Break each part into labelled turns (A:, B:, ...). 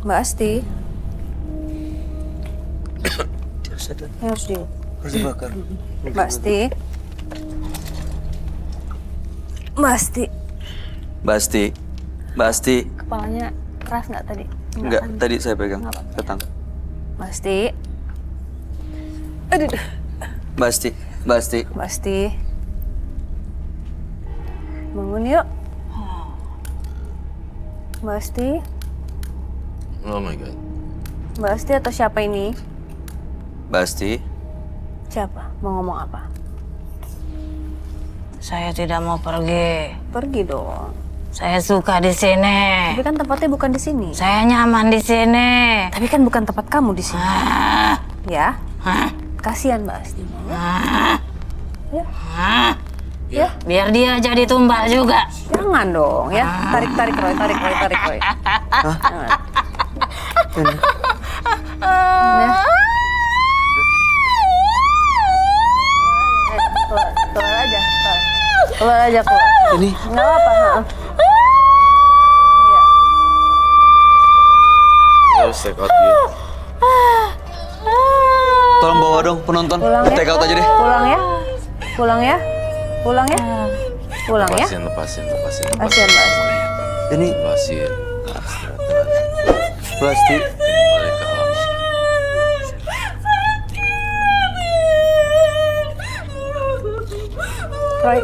A: Mbak Asti.
B: Harus dibakar.
A: Mbak Asti. Mbak Asti.
C: Mbak Asti. Mbak Asti.
A: Kepalanya keras nggak tadi?
C: Enggak,
A: kan?
C: tadi saya pegang ketang.
A: Mbak Asti. Aduh.
C: Mbak Asti. Mbak Asti.
A: Mbak Asti. Bangun yuk. Mbak Asti.
D: Oh my God.
A: Mbak Asti atau siapa ini?
C: Mbak Asti.
A: Siapa? Mau ngomong apa?
B: Saya tidak mau pergi.
A: Pergi dong.
B: Saya suka di sini.
A: Tapi kan tempatnya bukan di sini.
B: Saya nyaman di sini.
A: Tapi kan bukan tempat kamu di sini. Ya?
B: Hah?
A: Kasihan Mbak Asti. Ya.
B: Ya, biar dia jadi tumbal juga.
A: Jangan dong ya. Tarik Roy. Jangan. Ya. Keluar aja. Keluar aja.
C: Ini
A: Nggak apa-apa. Iya.
D: Harus take out dia.
C: tolong bawa dong penonton.
A: Pulang ya.
C: Take out aja deh.
A: Pulang ya. Pulang ya. Pulang ya. Pulang ya.
D: Lepasin.
A: Kasihan Mbak Asti.
C: Ini
D: Lepasin.
C: Mbak Asti.
D: Balik ke alam.
A: Roy.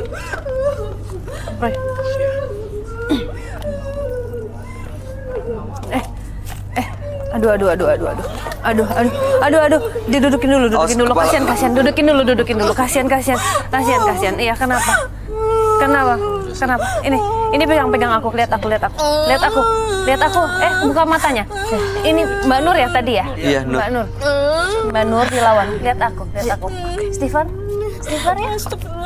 A: Aduh. Didudukin dulu. Kasihan. Dudukin dulu. Kasihan. Iya, kenapa? Ini pegang aku. Lihat aku. Buka matanya. Ini Mbak Nur ya tadi ya?
C: Iya, Nur.
A: Mbak Nur dilawan. Lihat aku. Steven ya?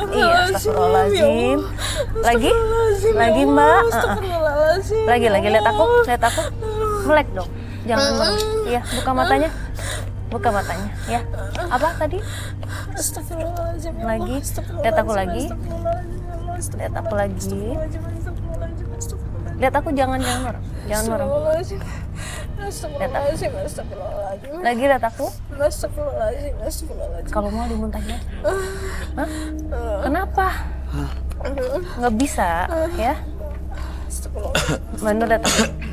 A: Iya, astagfirullahaladzim. Lagi Mbak. Lagi, lihat aku. Melek dong. Jangan merem. Iya, buka matanya. Ya. Apa tadi? Lagi. Lihat aku lagi. Lihat aku, jangan merem. Lihat aku. Lagi lihat aku. Kalau mau dimuntahin. Hah? Kenapa? Nggak bisa, ya? Mana lihat aku.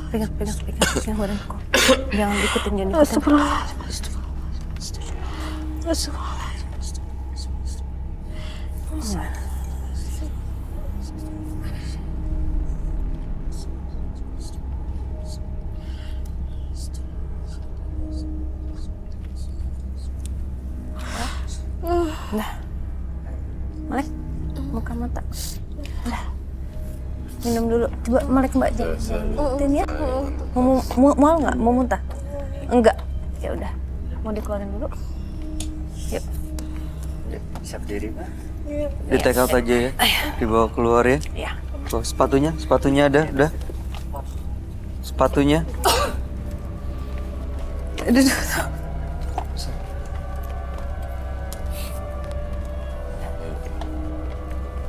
A: Pegang badanku. Jangan ikutin. Nah, Melek, buka mata. Nah, minum dulu. Coba Melek Mbak Jen ya. Mau nggak? Mau muntah? Enggak. Ya udah. Mau dikeluarin dulu? Yuk.
C: Bisa berdiri, Pak. Di take out aja ya. Dibawa keluar ya.
A: Iya.
C: Tuh, sepatunya ada, udah. Sepatunya.
A: Aduh.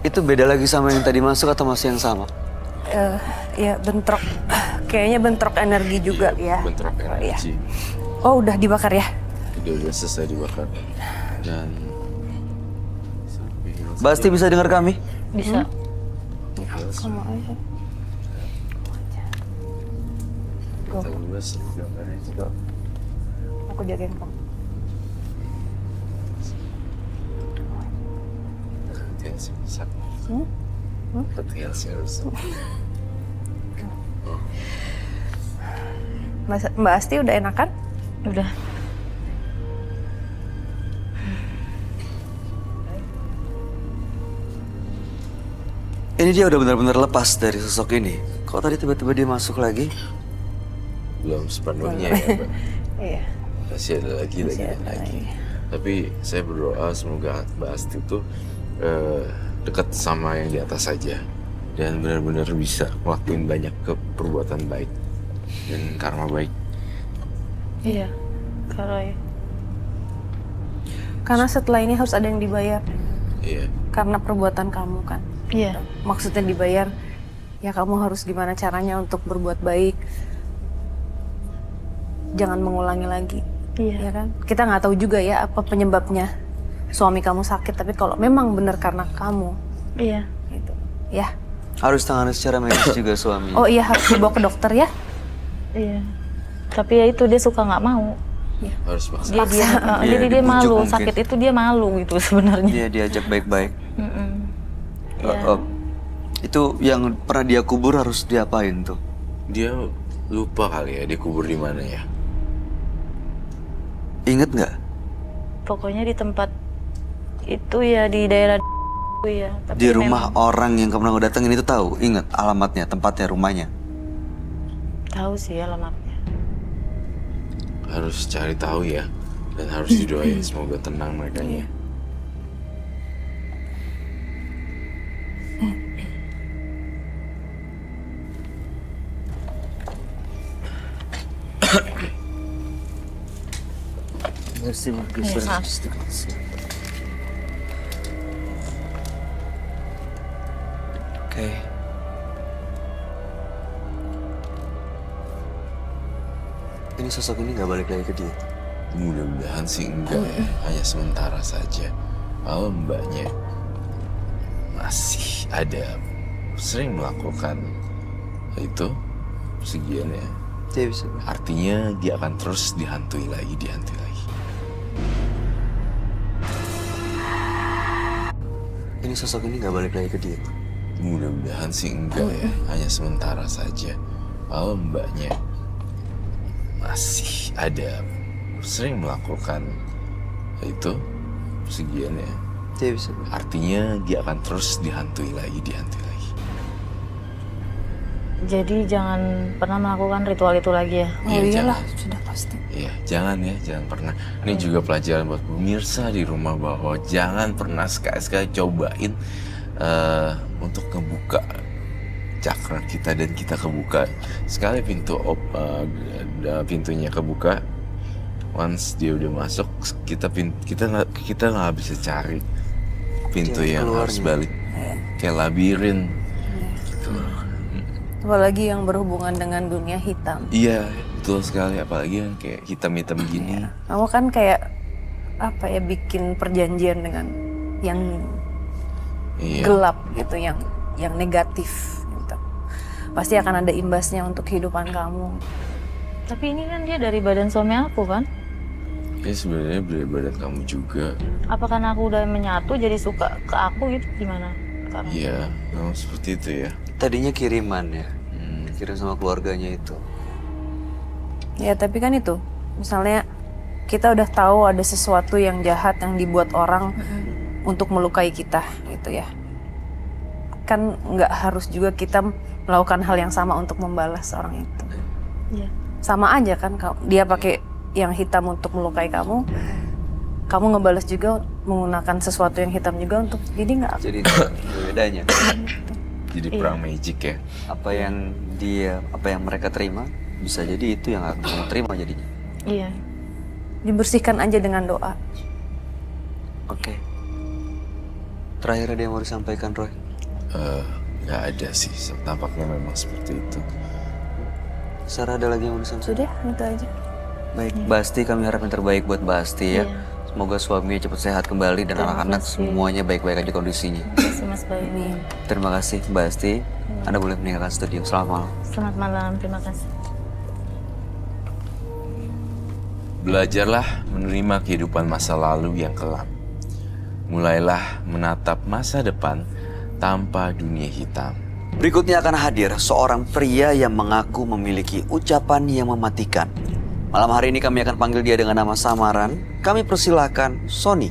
C: Itu beda lagi sama yang tadi masuk atau masih yang sama?
A: Ya bentrok. Kayaknya bentrok energi juga ya.
D: Bentrok energi.
A: Oh, udah dibakar ya?
D: Udah selesai dibakar. Dan
C: Mbak Asti bisa dengar kami?
B: Bisa.
A: Kamu aja.
D: kita lulus gambarnya juga.
A: Aku jagain kamu.
D: Tensi besar. Tensi harus.
A: Mbak Asti udah enakan?
B: Udah.
C: Ini dia udah benar-benar lepas dari sosok ini. Kok tadi tiba-tiba dia masuk lagi?
D: Belum sepenuhnya ya, Mbak.
A: Iya.
D: Masih ada lagi. Tapi saya berdoa semoga Mbak Asti tuh dekat sama yang di atas saja dan benar-benar bisa ngelakuin banyak perbuatan baik dan karma baik.
B: Iya, kalau ya.
A: Karena setelah ini harus ada yang dibayar.
D: Iya.
A: Karena perbuatan kamu kan.
B: Iya.
A: Maksudnya dibayar, ya kamu harus gimana caranya untuk berbuat baik. Jangan mengulangi lagi.
B: Iya.
A: Ya kan? Kita nggak tahu juga ya apa penyebabnya suami kamu sakit. Tapi kalau memang benar karena kamu,
B: Iya.
A: gitu. Ya.
C: Harus tangani secara medis juga suami.
A: Oh iya, harus dibawa ke dokter ya.
B: Iya. Tapi ya itu dia suka nggak mau.
D: Harus paksa.
B: Dia,
C: Iya,
B: jadi dia
C: dibujuk
B: malu.
C: mungkin.
B: Sakit itu dia malu gitu sebenarnya.
C: Dia diajak baik-baik.
B: Mm-mm.
C: Oh,
B: Iya.
C: oh. Itu yang pernah dia kubur harus diapain tuh?
D: Dia lupa kali ya dia kubur di mana ya.
C: Ingat nggak?
B: Pokoknya di tempat itu ya, di daerah ya. Tapi
C: Di rumah
B: memang
C: orang yang pernah datengin itu tahu? Ingat alamatnya, tempatnya, rumahnya?
B: tahu sih alamatnya.
D: Harus cari tahu ya. Dan harus didoain semoga tenang merekanya.
C: Merci
B: Iya, maaf.
C: Oke. Ini sosok ini nggak balik lagi ke dia.
D: Mudah-mudahan sih enggak ya. Hanya sementara saja. Kalau mbaknya masih ada sering melakukan itu persegian ya.
C: Dia bisa.
D: Artinya dia akan terus dihantui lagi.
C: Ini sosok ini nggak balik lagi ke dia.
D: Mudah-mudahan sih enggak ya. Hanya sementara saja. Kalau mbaknya masih ada sering melakukan itu persegian ya.
C: Dia bisa.
D: Artinya dia akan terus dihantui lagi.
B: Jadi jangan pernah melakukan ritual itu lagi ya.
A: Oh
D: Iya,
A: iyalah,
D: jangan.
A: sudah pasti.
D: Iya, jangan pernah. Ini juga pelajaran buat pemirsa di rumah bahwa jangan pernah sekali-sekali cobain untuk ngebuka cakra kita dan kita kebuka. Sekali pintunya kebuka, once dia udah masuk, kita nggak bisa cari pintu
C: Jalan
D: yang harus
C: keluarnya.
D: balik. Kayak labirin. Gitu.
A: Apalagi yang berhubungan dengan dunia hitam.
D: Iya, betul sekali. Apalagi yang kayak hitam-hitam gini.
A: Kamu kan kayak apa ya, bikin perjanjian dengan yang
D: Iya.
A: gelap gitu, yang negatif gitu. Pasti akan ada imbasnya untuk kehidupan kamu.
B: Tapi ini kan dia dari badan suami aku kan.
D: Ya sebenarnya dari badan kamu juga.
B: Apa karena aku udah menyatu jadi suka ke aku gitu, gimana? Sekarang?
D: Iya, memang seperti itu ya.
C: Tadinya kiriman ya. Kirim sama keluarganya itu.
A: Ya tapi kan itu, misalnya kita udah tahu ada sesuatu yang jahat yang dibuat orang untuk melukai kita gitu ya. Kan nggak harus juga kita melakukan hal yang sama untuk membalas orang itu.
B: Iya.
A: Sama aja kan, dia pakai yang hitam untuk melukai kamu, kamu ngebalas juga menggunakan sesuatu yang hitam juga untuk, jadi nggak.
C: Jadi itu bedanya.
D: Jadi perang magic ya.
C: Apa yang mereka terima, bisa jadi itu yang akan kamu terima jadinya.
B: Iya.
A: Dibersihkan aja dengan doa.
C: Oke. Terakhir ada yang mau disampaikan, Roy?
D: Nggak ada sih. Tampaknya memang seperti itu.
C: Sarah, ada lagi yang mau disampaikan?
A: Sudah, itu aja.
C: Baik, Basti, kami harap yang terbaik buat Basti ya.
B: Iya.
C: Semoga suaminya cepat sehat kembali dan
B: Terima
C: anak-anak
B: kasih.
C: semuanya baik-baik aja kondisinya.
B: Terima kasih Mas Bayu.
C: Terima kasih, Basti. Anda boleh meninggalkan studio. Selamat malam.
B: Selamat malam, terima kasih.
D: Belajarlah menerima kehidupan masa lalu yang kelam. Mulailah menatap masa depan tanpa dunia hitam.
C: Berikutnya akan hadir seorang pria yang mengaku memiliki ucapan yang mematikan. Malam hari ini kami akan panggil dia dengan nama samaran. Kami persilahkan Sony.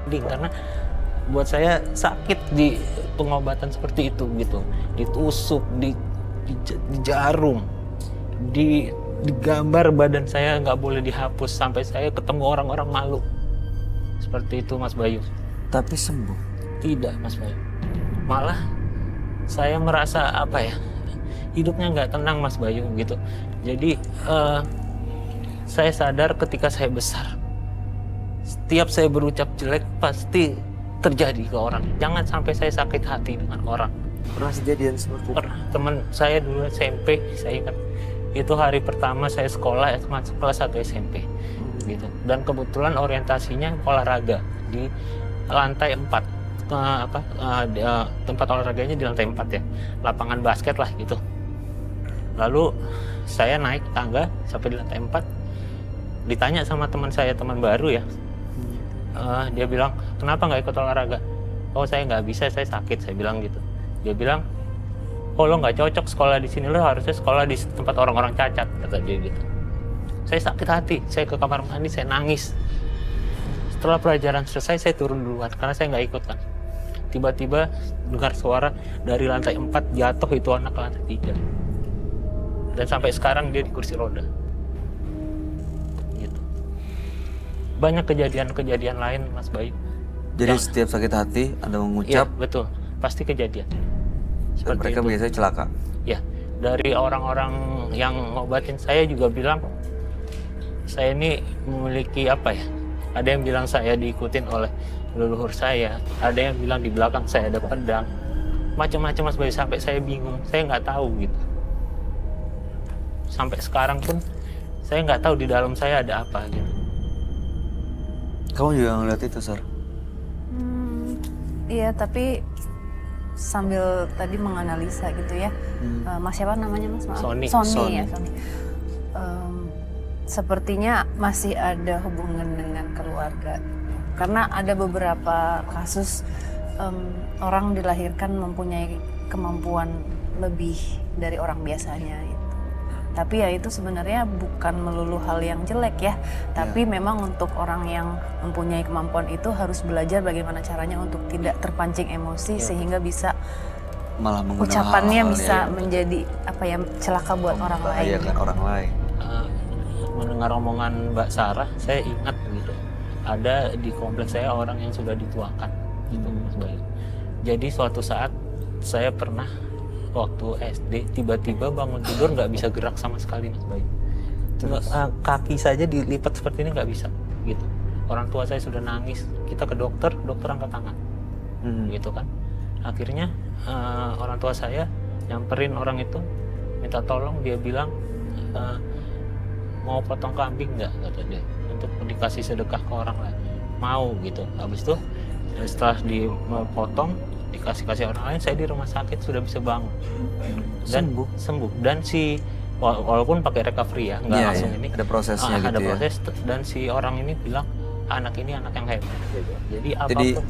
E: merinding karena buat saya sakit di pengobatan seperti itu gitu, ditusuk, di jarum, digambar badan saya nggak boleh dihapus sampai saya ketemu orang-orang malu seperti itu Mas Bayu.
C: Tapi sembuh.
E: Tidak Mas Bayu, malah saya merasa apa ya, hidupnya nggak tenang Mas Bayu gitu. Jadi saya sadar ketika saya besar, setiap saya berucap jelek pasti terjadi ke orang. Jangan sampai saya sakit hati dengan orang.
C: Pernah kejadian seperti itu?
E: Pernah, teman saya dulu SMP, saya ingat itu hari pertama saya sekolah kelas 1 SMP gitu. Dan kebetulan orientasinya olahraga di lantai 4. Tempat olahraganya di lantai 4 ya. Lapangan basket lah gitu. Lalu saya naik tangga sampai di lantai 4. Ditanya sama teman saya, teman baru ya. Dia bilang, kenapa nggak ikut olahraga? Oh saya nggak bisa, saya sakit, saya bilang gitu. Dia bilang, oh lo nggak cocok sekolah di sini, lo harusnya sekolah di tempat orang-orang cacat, kata dia gitu. Saya sakit hati, saya ke kamar mandi, saya nangis. Setelah pelajaran selesai, saya turun duluan karena saya nggak ikut kan. Tiba-tiba dengar suara dari lantai 4 jatuh itu anak ke lantai 3. Dan sampai sekarang dia di kursi roda. Gitu. Banyak kejadian-kejadian lain Mas Bayu.
C: Jadi setiap sakit hati Anda mengucap,
E: Iya, betul. Pasti kejadian.
C: dan mereka biasanya celaka.
E: Ya, dari orang-orang yang ngobatin saya juga bilang saya ini memiliki apa ya? Ada yang bilang saya diikutin oleh leluhur saya, ada yang bilang di belakang saya ada pedang, macam-macam Mas Bayu, sampai saya bingung, saya nggak tahu gitu. Sampai sekarang pun saya nggak tahu di dalam saya ada apa gitu.
C: Kamu juga ngeliat itu, Sar?
A: Iya, tapi sambil tadi menganalisa gitu ya. Mas siapa namanya Mas? Maaf.
E: Sony.
A: Ya, Sony. Sepertinya masih ada hubungan dengan keluarga. Karena ada beberapa kasus orang dilahirkan mempunyai kemampuan lebih dari orang biasanya gitu. Tapi ya itu sebenarnya bukan melulu hal yang jelek ya. Tapi memang untuk orang yang mempunyai kemampuan itu harus belajar bagaimana caranya untuk tidak terpancing emosi sehingga bisa
C: Malah menggunakan
A: ucapannya
C: hal-hal
A: bisa
C: yang
A: menjadi apa ya, celaka buat orang lain.
C: membahayakan orang lain.
E: Mendengar omongan Mbak Sarah, saya ingat gitu. Ada di kompleks saya orang yang sudah dituakan gitu Mas Bayu. Jadi suatu saat saya pernah waktu SD tiba-tiba bangun tidur nggak bisa gerak sama sekali Mas Bayu. Kaki saja dilipat seperti ini nggak bisa gitu. Orang tua saya sudah nangis, kita ke dokter angkat tangan gitu kan. Akhirnya orang tua saya nyamperin orang itu, minta tolong, dia bilang mau potong kambing nggak, kata dia, untuk dikasih sedekah ke orang lain. Mau gitu. Habis itu setelah dipotong dikasih orang lain, saya di rumah sakit sudah bisa bangun dan sembuh. Dan si walaupun pakai recovery ya, nggak langsung ini
C: ada prosesnya gitu
E: ada
C: ya.
E: proses. Dan si orang ini bilang anak ini anak yang hebat gitu. Jadi
C: Jadi
E: apapun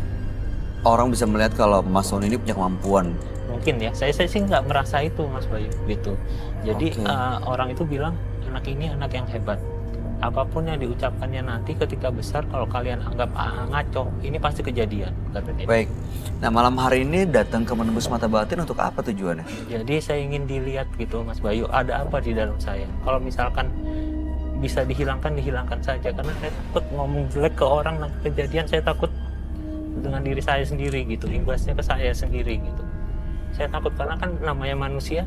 C: orang bisa melihat kalau Mas Sony ini punya kemampuan.
E: mungkin ya, saya sih nggak merasa itu Mas Bayu gitu. Jadi
C: Oke.
E: orang itu bilang anak ini anak yang hebat. Apapun yang diucapkannya nanti ketika besar, kalau kalian anggap ngaco, ini pasti kejadian, kata dia.
C: Baik. Nah, malam hari ini datang ke Menembus Mata Batin untuk apa tujuannya?
E: Jadi saya ingin dilihat gitu Mas Bayu, ada apa di dalam saya. Kalau misalkan bisa dihilangkan saja. Karena saya takut ngomong jelek ke orang, nanti kejadian saya takut dengan diri saya sendiri gitu, imbasnya ke saya sendiri gitu. Saya takut karena kan namanya manusia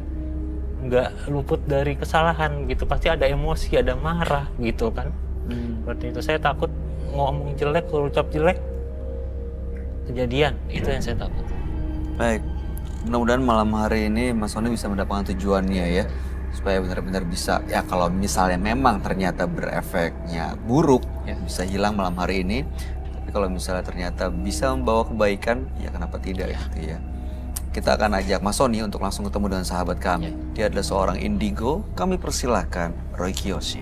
E: nggak luput dari kesalahan gitu, pasti ada emosi, ada marah gitu kan. Seperti itu, saya takut ngomong jelek, ucap jelek, kejadian, itu yang saya takut.
C: Baik, mudah-mudahan malam hari ini Mas Sony bisa mendapatkan tujuannya ya, supaya benar-benar bisa, ya kalau misalnya memang ternyata berefeknya buruk, ya bisa hilang malam hari ini. Tapi kalau misalnya ternyata bisa membawa kebaikan, ya kenapa tidak gitu ya. Kita akan ajak Mas Sony untuk langsung ketemu dengan sahabat kami. Dia adalah seorang indigo, kami persilahkan Roy Kiyoshi.